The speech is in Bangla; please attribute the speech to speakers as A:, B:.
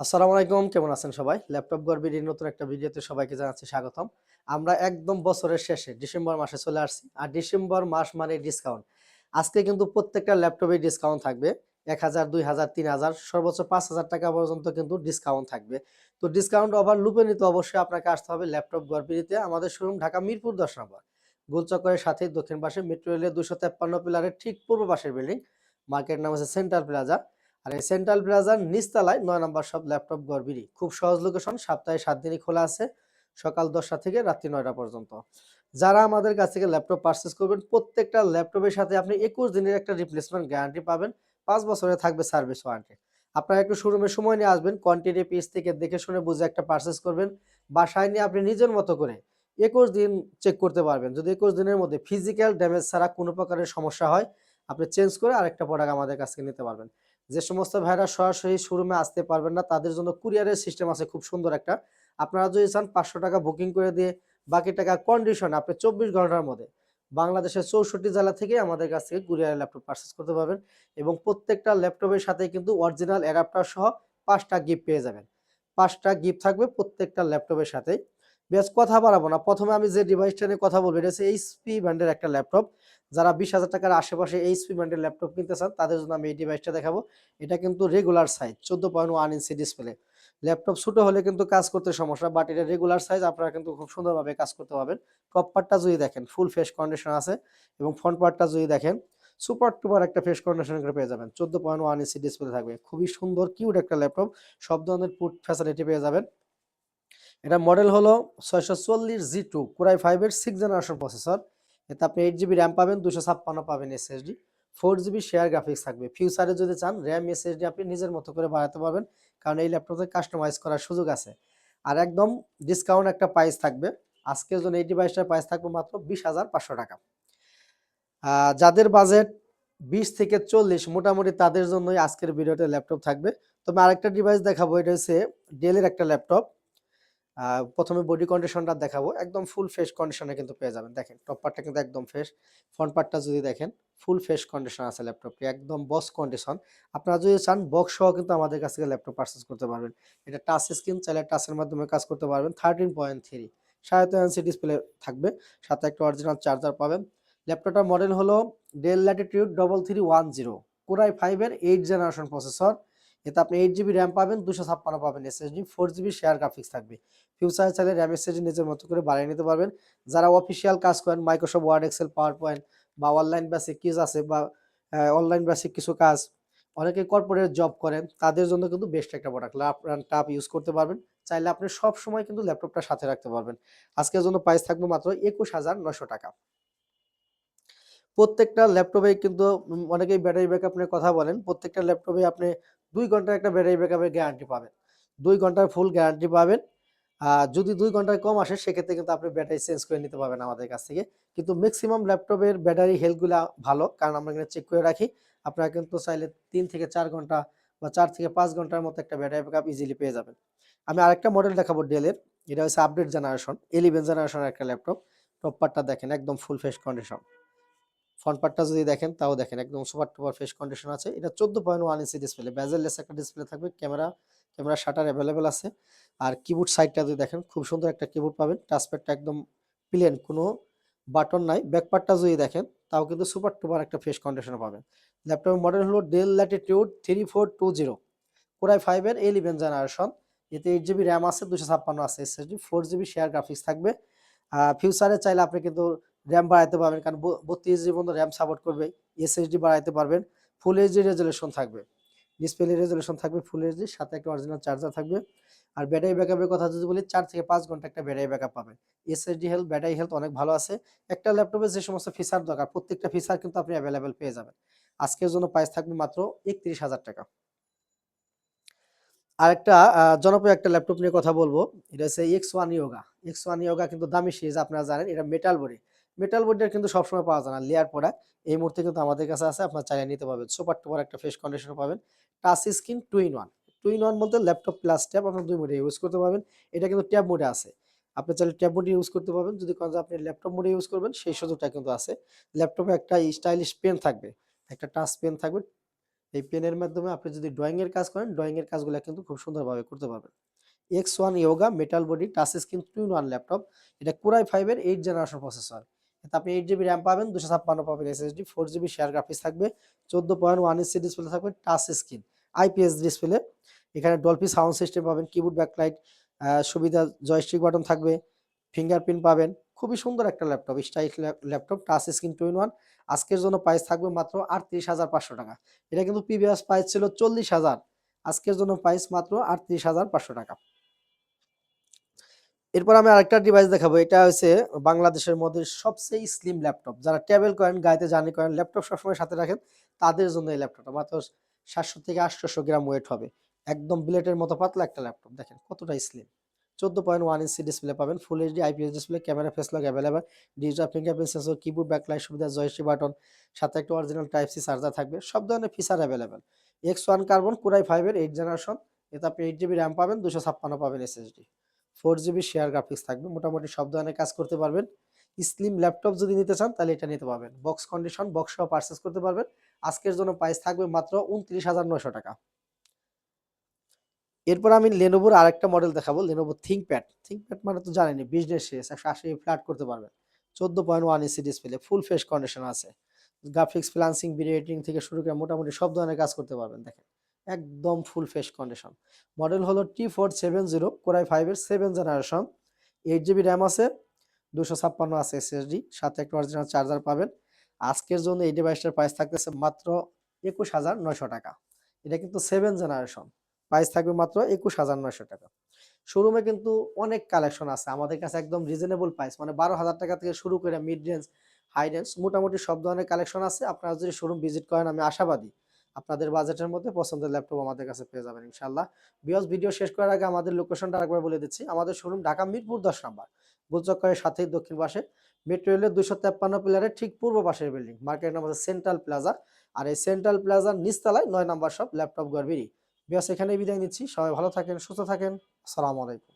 A: আসসালামু আলাইকুম, কেমন আছেন সবাই? ল্যাপটপ গড়বিডির নতুন একটা ভিডিওতে সবাইকে জানাচ্ছি স্বাগতম। আমরা একদম বছরের শেষে ডিসেম্বর মাসে চলে আসছি। আর ডিসেম্বর মাস মানে ডিসকাউন্ট। আজকে কিন্তু প্রত্যেকটা ল্যাপটপে ডিসকাউন্ট থাকবে। ১,০০০, ২,০০০, ৩,০০০ সর্বোচ্চ ৳৫,০০০ পর্যন্ত কিন্তু ডিসকাউন্ট থাকবে। তো ডিসকাউন্ট অফার লুপে নিতে অবশ্যই আপনাকে আসতে হবে ল্যাপটপ গড়বিডিতে। আমাদের শোরুম ঢাকা মিরপুর ১০ নম্বর। গোলচক্করের সাথেই দক্ষিণ পাশে মেট্রো রেলের ২৫৩ পিলারের ঠিক পূর্ব পাশের বিল্ডিং। মার্কেট নাম হচ্ছে সেন্ট্রাল প্লাজা। আর এই সেন্ট্রাল প্লাজার নিচতলায় ৯ নম্বর শপ ল্যাপটপ গড়বিড়ি। খুব সহজ লোকেশন, সপ্তাহে ৭ দিনই খোলা আছে, সকাল ১০টা থেকে রাত্রি ৯টা পর্যন্ত। যারা আমাদের কাছ থেকে ল্যাপটপ পারচেজ করবেন, প্রত্যেকটা ল্যাপটপের সাথে আপনি ২১ দিনের একটা রিপ্লেসমেন্ট গ্যারান্টি পাবেন, ৫ বছরের থাকবে সার্ভিস ওয়ারেন্টি। আপনারা একটু শোরুমে সময় নিয়ে আসবেন, কোয়ান্টিটি পিস থেকে দেখে শুনে বুঝে একটা পারচেজ করবেন। বাসায় নিয়ে আপনি নিজের মতো করে ২১ দিন চেক করতে পারবেন। যদি ২১ দিনের মধ্যে ফিজিক্যাল ড্যামেজ ছাড়া কোনো প্রকারের সমস্যা হয়, আপনি চেঞ্জ করে আরেকটা প্রোডাক্ট আমাদের কাছ থেকে নিতে পারবেন। যে সমস্ত ভাইরা সরাসরি শোরুমে আসতে পারবেন না, তাদের জন্য কুরিয়ারের সিস্টেম আছে খুব সুন্দর একটা। আপনারা যদি চান ৳৫০০ বুকিং করে দিয়ে বাকি টাকা কন্ডিশনে আপনি ২৪ ঘন্টার মধ্যে বাংলাদেশের ৬৪ জেলা থেকে আমাদের কাছ থেকে কুরিয়ারে ল্যাপটপ পারচেজ করতে পারবেন। এবং প্রত্যেকটা ল্যাপটপের সাথেই কিন্তু অরিজিনাল অ্যাডাপ্টার সহ ৫ টা গিফট পেয়ে যাবেন। ৫ টা গিফট থাকবে প্রত্যেকটা ল্যাপটপের সাথেই। বেশ কথা বাড়াবো না। ১ম এ আমি যে ডিভাইসটা নিয়ে কথা বলবো, এটা হচ্ছে এইচপি ব্র্যান্ডের একটা ল্যাপটপ। যারা ৳২০,০০০ র আশেপাশে এইচপি ব্র্যান্ডের ল্যাপটপ কিনতে চান, তাদের জন্য আমি এই ডিভাইসটা দেখাবো। এটা কিন্তু regular size 14.1 inch display. Laptop ছোট হলে কিন্তু কাজ করতে সমস্যা, বাট এটা রেগুলার সাইজ, আপনারা কিন্তু খুব সুন্দরভাবে কাজ করতে পারবেন। টপ পার্টটা যদি দেখেন ফুল ফ্রেশ কন্ডিশন আছে, এবং ফ্রন্ট পার্টটা যদি দেখেন সুপার টুপার একটা ফ্রেশ কন্ডিশন করে পেয়ে যাবেন। 14.1 ইঞ্চি ডিসপ্লে থাকবে। খুবই সুন্দর কিউট একটা ল্যাপটপ। সব ধরনের পুট ফ্যাসিলিটি পেয়ে যাবেন। এটা মডেল হলো ৬৪০ G2 Core i5 এর 6th জেনারেশন প্রসেসর। এতে আপনি 8 জিবি র্যাম পাবেন, 256 পাবেন এসএসডি, 4 জিবি শেয়ার গ্রাফিক্স থাকবে। ফিউচারে যদি চান র্যাম এসএসডি আপনি নিজের মতো করে বাড়াতে পারবেন, কারণ এই ল্যাপটপে কাস্টমাইজ করার সুযোগ আছে। আর একদম ডিসকাউন্ট একটা প্রাইস থাকবে। আজকের জন্য এই ডিভাইসটার প্রাইস থাকবে মাত্র ৳২০,৫০০। যাদের বাজেট ২০ থেকে ৪০ মোটামুটি তাদের জন্যই আজকের ভিডিওতে ল্যাপটপ থাকবে। তবে আরেকটা ডিভাইস দেখাবো, এটা হচ্ছে ডেলের একটা ল্যাপটপ। ১ম এ বডি কন্ডিশনটা দেখাবো। একদম ফুল ফ্রেশ কন্ডিশনে কিন্তু পেয়ে যাবেন। দেখেন টপ পার্টটা কিন্তু একদম ফ্রেশ। ফ্রন্ট পার্টটা যদি দেখেন ফুল ফ্রেশ কন্ডিশন আছে ল্যাপটপটি। একদম বক্স কন্ডিশন। আপনারা যদি চান বক্স সহ কিন্তু আমাদের কাছ থেকে ল্যাপটপ পারচেজ করতে পারবেন। এটা টাচ স্ক্রিন, চাইলে টাচের মাধ্যমে কাজ করতে পারবেন। 13.3 3.5 ইঞ্চি ডিসপ্লে থাকবে। সাথে একটা অরিজিনাল চার্জার পাবেন। ল্যাপটপটার মডেল হলো Dell Latitude 3310 Core i5 এর 8th জেনারেশন প্রসেসর। এতে আপনি 8 জিবি র্যাম পাবেন, 256 পাবেন এসএসডি, 4 জিবি শেয়ার গ্রাফিক্স থাকবে। ফিউচারে চাইলে র্যাম এসএসডি নিজের মতো করে বাড়িয়ে নিতে পারবেন। যারা অফিসিয়াল কাজ করেন Microsoft Word, Excel, Power Point বা অনলাইন বেসিক কিজ আছে, বা অনলাইন বেসিক কিছু কাজ, অনেকে কর্পোরেট জব করেন, তাদের জন্য কিন্তু বেস্ট একটা প্রোডাক্ট। ল্যাপটপ ইউজ করতে পারবেন। চাইলে আপনি সব সময় কিন্তু ল্যাপটপটা সাথে রাখতে পারবেন। আজকের জন্য প্রাইস থাকবে মাত্র ৳২১,৯০০। প্রত্যেকটা ল্যাপটপে কিন্তু অনেকেই ব্যাটারি ব্যাকআপ নিয়ে কথা বলেন। প্রত্যেকটা ল্যাপটপে আপনি ২ ঘন্টার একটা ব্যাটারি ব্যাকআপের গ্যারান্টি পাবেন। ২ ঘন্টার ফুল গ্যারান্টি পাবেন। যদি ২ ঘন্টার কম আসে, সেক্ষেত্রে কিন্তু আপনি ব্যাটারি চেঞ্জ করে নিতে পারবেন আমাদের কাছ থেকে। কিন্তু মেক্সিমাম ল্যাপটপের ব্যাটারি হেলথ গুলা ভালো, কারণ আমরা এখানে চেক করে রাখি। আপনারা কিন্তু চাইলে ৩ থেকে ৪ ঘন্টা বা ৪ থেকে ৫ ঘন্টার মতো একটা ব্যাটারি ব্যাকআপ ইজিলি পেয়ে যাবেন। আমি আরেকটা মডেল দেখাবো ডেলের। এটা হচ্ছে আপডেট জেনারেশন 11 জেনারেশনের একটা ল্যাপটপ। টপ পার্টটা দেখেন একদম ফুল ফ্রেশ কন্ডিশন। ফ্রন্ট পার্টটা যদি দেখেন তাও দেখেন একদম সুপার টুপার ফ্রেশ কন্ডিশন আছে। এটা 14.1 ইঞ্চি ডিসপ্লে, বেজেললেস একটা ডিসপ্লে থাকবে। ক্যামেরা শাটার এভেলেবেল আছে। আর কিবোর্ড সাইডটা যদি দেখেন খুব সুন্দর একটা কিবোর্ড পাবেন। টাচপ্যাডটা একদম প্লেন, কোনো বাটন নাই। ব্যাক পার্টটা যদি দেখেন তাও কিন্তু সুপার টুপার একটা ফ্রেশ কন্ডিশনে পাবেন। ল্যাপটপের মডেল হলো Dell Latitude 3420 Core i5 এর 11 জেনারেশন। এতে 8 জিবি র্যাম আছে, 256 আছে এসএসডি, 4 জিবি শেয়ার গ্রাফিক্স থাকবে। ফিউচারে চাইলে আপনি কিন্তু র্যাম বাড়াইতে পারবেন, কারণ 32 জিবি পর্যন্ত র্যাম সাপোর্ট করবে। এসএসডি বাড়াইতে পারবেন। ফুল এইচডি রেজোলিউশন থাকবে। ডিসপ্লে রেজোলিউশন থাকবে ফুল এইচডি, সাথে একটা অরিজিনাল চার্জার থাকবে। আর ব্যাটারি ব্যাকআপের কথা যদি বলি, ৪ থেকে ৫ ঘন্টা একটা ব্যাটারি ব্যাকআপ পাবেন। এসএসডি হেলথ, ব্যাটারি হেলথ অনেক ভালো আছে। একটা ল্যাপটপে যে সমস্ত ফিচার দরকার প্রত্যেকটা ফিচার কিন্তু আপনি এভেলেবেল পেয়ে যাবেন। আজকের জন্য প্রাইস থাকবে মাত্র ৳৩১,০০০। আরেকটা জনপ্রিয় একটা ল্যাপটপ নিয়ে কথা বলবো। এটা হচ্ছে X1 Yoga। X1 Yoga কিন্তু দামি সিরিজ, আপনারা জানেন। এটা মেটাল বডি। মেটাল বডিটা কিন্তু সবসময় পাওয়া যায় না, লেয়ার প্রোডাক্ট। এই মুহূর্তে কিন্তু আমাদের কাছে আছে, আপনারা চাইলে নিতে পারবেন। সুপার টুপার একটা ফ্রেশ কন্ডিশনে পাবেন। Touch screen 2 in 1। 2 in 1 বলতে ল্যাপটপ প্লাস ট্যাব আপনারা ২ মোডে ইউজ করতে পারবেন। এটা কিন্তু ট্যাব মোডে আছে। আপনি চাইলে ট্যাব মোডে ইউজ করতে পারবেন। যদি কোন যে আপনি ল্যাপটপ মোডে ইউজ করবেন, সেই সুযোগটা কিন্তু আছে। ল্যাপটপে একটা স্টাইলিশ পেন থাকবে। একটা টাচ পেন থাকবে। এই পেনের মাধ্যমে আপনি যদি ড্রয়িং এর কাজ করেন, ড্রয়িং এর কাজগুলো কিন্তু খুব সুন্দরভাবে করতে পারবেন। X1 Yoga metal body touch screen 2-in-1 laptop. এটা Core i5 এর 8 জেনারেশন প্রসেসর। এতে আপনি 8 জিবি RAM পাবেন, 256 পাবেন SSD, 4 জিবি শেয়ার গ্রাফিক্স থাকবে, 14.1 ইঞ্চি ডিসপ্লে থাকবে, টাচ স্ক্রিন, IPS ডিসপ্লে। এখানে ডলবি সাউন্ড সিস্টেম পাবেন, কিবোর্ড ব্যাকলাইট সুবিধা, জয়স্টিক বাটন থাকবে, ফিঙ্গারপ্রিন্ট পাবেন। খুবই সুন্দর একটা laptop, stylish laptop, touch screen 2-in-1। আজকের জন্য প্রাইস থাকবে মাত্র 38,500 টাকা। এটা কিন্তু প্রিভিয়াস প্রাইস ছিল 40,000, আজকের জন্য প্রাইস মাত্র 38,500 টাকা। এরপর আমি আরেকটা ডিভাইস দেখাবো। এটা হচ্ছে বাংলাদেশের মধ্যে সবচেয়ে স্লিম ল্যাপটপ। যারা ট্রাভেল করেন, গাড়িতে জার্নি করেন, ল্যাপটপ সবসময় সাথে রাখেন, তাদের জন্য এই ল্যাপটপটা মাত্র 700 থেকে 800 গ্রাম ওয়েট হবে। একদম বিলেটের মতো পাতলা একটা ল্যাপটপ, দেখেন কতটা স্লিম। 14.1 ইঞ্চি ডিসপ্লে পাবেন, full HD IPS display, camera face lock available, digital fingerprint sensor, keyboard backlight সুবিধা, জয়স্টিক বাটন, সাথে একটা অরিজিনাল টাইপ সি চার্জার থাকবে, সব ধরনের feature available. X1 carbon Core i5 এর 8 জেনারেশন। এতে আপনি 8 জিবি RAM পাবেন, 256 পাবেন SSD, 4 জিবি শেয়ার গ্রাফিক্স থাকবে। মোটামুটি সব ধরনের কাজ করতে পারবেন। স্লিম ল্যাপটপ যদি নিতে চান তাহলে এটা নিতে পারবেন। বক্স কন্ডিশন, বক্স সহ পারচেজ করতে পারবেন। আজকের জন্য প্রাইস থাকবে মাত্র 29,900 টাকা। এরপর আমি লেনোভোর আরেকটা মডেল দেখাবো, লেনোভো থিংকপ্যাড। থিংকপ্যাড মানে তো জানেনই, বিজনেস শেষ, 180 ফ্ল্যাট করতে পারবেন। 14.1 inch display, full fresh condition আছে। গ্রাফিক্স, ফ্রিল্যান্সিং, ভিডিও এডিটিং থেকে শুরু করে মোটামুটি সব ধরনের কাজ করতে পারবেন। দেখেন একদম ফুল ফ্রেশ কন্ডিশন। মডেল হলো T470, Core i5 এর 7 জেনারেশন। 8 জিবি RAM আছে, 256 আছে SSD, সাথে একটা অরিজিনাল চার্জার পাবেন। আজকের জন্য এই ডিভাইসটার প্রাইস থাকতেছে মাত্র 21,900 টাকা। এটা কিন্তু 7 জেনারেশন, প্রাইস থাকবে মাত্র 21,900 টাকা। শোরুমে কিন্তু অনেক কালেকশন আছে আমাদের কাছে, একদম রিজনেবল প্রাইস, মানে 12,000 টাকা থেকে শুরু করে মিড রেঞ্জ, হাই রেঞ্জ, মোটামুটি সব ধরনের কালেকশন আছে। আপনারা যদি শোরুম ভিজিট করেন, আমি আশাবাদী আপনাদের বাজেটের মধ্যে পছন্দের ল্যাপটপ আমাদের কাছে পেয়ে যাবেন ইনশাআল্লাহ। ভিউয়ার্স, ভিডিও শেষ করার আগে আমাদের লোকেশনটা আরেকবার বলে দিচ্ছি। আমাদের শোরুম ঢাকা মিরপুর 10 নম্বর, বুধচক্করের সাথেই দক্ষিণ পাশে, মেট্রো রেলের 253 পিলারের ঠিক পূর্ব পাশের বিল্ডিং, মার্কেটের নাম হচ্ছে সেন্ট্রাল প্লাজা। আর এই সেন্ট্রাল প্লাজার নিচতলায় 9 নম্বর শপ ল্যাপটপ গড়বিড়ি। ভিউয়ার্স, এখানেই বিদায় নিচ্ছি। সবাই ভালো থাকেন, সুস্থ থাকেন। আসসালামু আলাইকুম।